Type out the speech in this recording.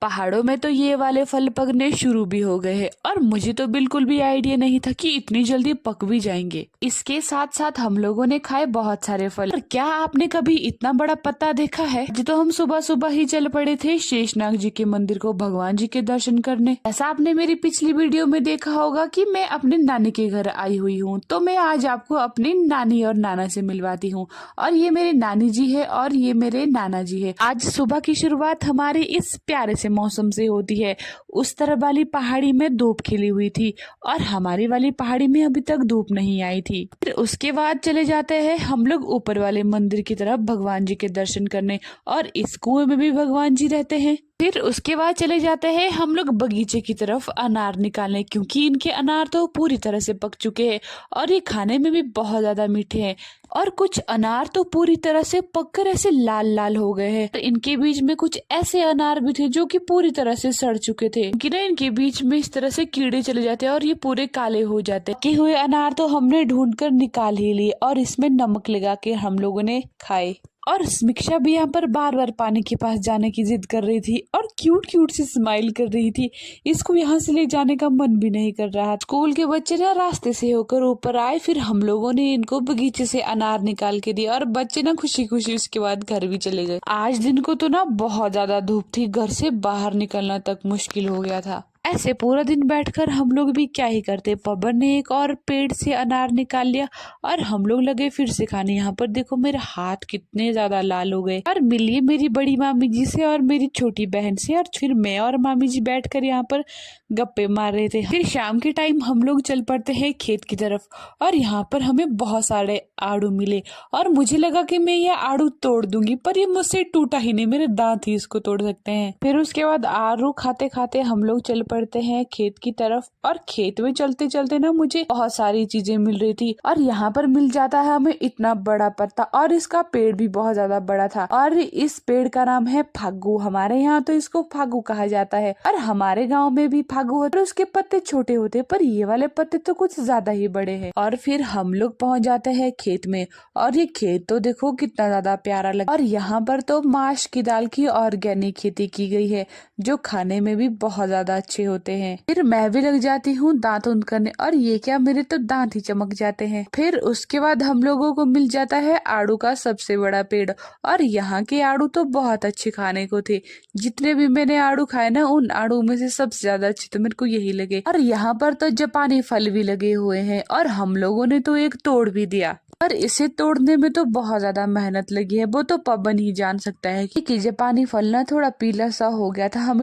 पहाड़ों में तो ये वाले फल पकने शुरू भी हो गए हैं और मुझे तो बिल्कुल भी आइडिया नहीं था कि इतनी जल्दी पक भी जाएंगे। इसके साथ साथ हम लोगों ने खाए बहुत सारे फल। और क्या आपने कभी इतना बड़ा पत्ता देखा है? जो तो हम सुबह सुबह ही चल पड़े थे शेषनाग जी के मंदिर को भगवान जी के दर्शन करने। ऐसा आपने मेरी पिछली वीडियो में देखा होगा कि मैं अपने नानी के घर आई हुई हूँ, तो मैं आज आपको अपनी नानी और नाना से मिलवाती हूँ। और ये मेरे नानी जी है और ये मेरे नाना जी है। आज सुबह की शुरुआत हमारी इस प्यारे से मौसम से होती है। उस तरफ वाली पहाड़ी में धूप खिली हुई थी और हमारी वाली पहाड़ी में अभी तक धूप नहीं आई थी। फिर उसके बाद चले जाते हैं हम लोग ऊपर वाले मंदिर की तरफ भगवान जी के दर्शन करने, और इस कुएं में भी भगवान जी रहते हैं। फिर उसके बाद चले जाते हैं हम लोग बगीचे की तरफ अनार निकालने, क्योंकि इनके अनार तो पूरी तरह से पक चुके हैं और ये खाने में भी बहुत ज्यादा मीठे हैं। और कुछ अनार तो पूरी तरह से पककर ऐसे लाल लाल हो गए हैं। तो इनके बीच में कुछ ऐसे अनार भी थे जो कि पूरी तरह से सड़ चुके थे, कि ना इनके बीच में इस तरह से कीड़े चले जाते हैं और ये पूरे काले हो जाते हैं। पके हुए अनार तो हमने ढूंढ कर निकाल ही लिए और इसमें नमक लगा के हम लोगों ने खाए। और समीक्षा भी यहाँ पर बार बार पानी के पास जाने की जिद कर रही थी और क्यूट क्यूट सी स्माइल कर रही थी। इसको यहाँ से ले जाने का मन भी नहीं कर रहा। स्कूल के बच्चे ना रास्ते से होकर ऊपर आए, फिर हम लोगों ने इनको बगीचे से अनार निकाल के दिया और बच्चे ना खुशी खुशी उसके बाद घर भी चले गए। आज दिन को तो ना बहुत ज्यादा धूप थी, घर से बाहर निकलना तक मुश्किल हो गया था। ऐसे पूरा दिन बैठकर हम लोग भी क्या ही करते। पवन ने एक और पेड़ से अनार निकाल लिया और हम लोग लगे फिर से खाने। यहाँ पर देखो मेरे हाथ कितने ज्यादा लाल हो गए। और मिलिए मेरी बड़ी मामी जी से और मेरी छोटी बहन से, और फिर मैं और मामी जी बैठकर यहाँ पर गप्पे मार रहे थे। फिर शाम के टाइम हम लोग चल पड़ते हैं खेत की तरफ, और यहाँ पर हमें बहुत सारे आड़ू मिले और मुझे लगा कि मैं ये आड़ू तोड़ दूंगी, पर ये मुझसे टूटा ही नहीं, मेरे दांत ही इसको तोड़ सकते हैं। फिर उसके बाद आड़ू खाते खाते हम लोग चल पड़ते हैं खेत की तरफ, और खेत में चलते चलते ना मुझे बहुत सारी चीजें मिल रही थी। और यहाँ पर मिल जाता है हमें इतना बड़ा पत्ता, और इसका पेड़ भी बहुत ज्यादा बड़ा था। और इस पेड़ का नाम है फागू। हमारे यहाँ तो इसको फागू कहा जाता है और हमारे गाँव में भी फागू होता है। उसके पत्ते छोटे होते हैं, पर ये वाले पत्ते तो कुछ ज्यादा ही बड़े हैं। और फिर हम लोग पहुँच जाते हैं खेत में, और ये खेत तो देखो कितना ज्यादा प्यारा लगा। और यहाँ पर तो माश की दाल की ऑर्गेनिक खेती की गई है, जो खाने में भी बहुत ज्यादा अच्छे होते हैं। फिर मैं भी लग जाती हूँ दांत उन करने, और ये क्या, मेरे तो दांत ही चमक जाते हैं। फिर उसके बाद हम लोगों को मिल जाता है आड़ू का सबसे बड़ा पेड़, और यहाँ के आड़ू तो बहुत अच्छे खाने को थे। जितने भी मैंने आड़ू खाए ना, उन आड़ू में से सबसे ज्यादा अच्छे तो मेरे को यही लगे। और यहाँ पर तो जापानी फल भी लगे हुए हैं, और हम लोगों ने तो एक तोड़ भी दिया। पर इसे तोड़ने में तो बहुत ज्यादा मेहनत लगी है, वो तो पवन ही जान सकता है कि जापानी फल ना थोड़ा पीला सा हो गया था। हमें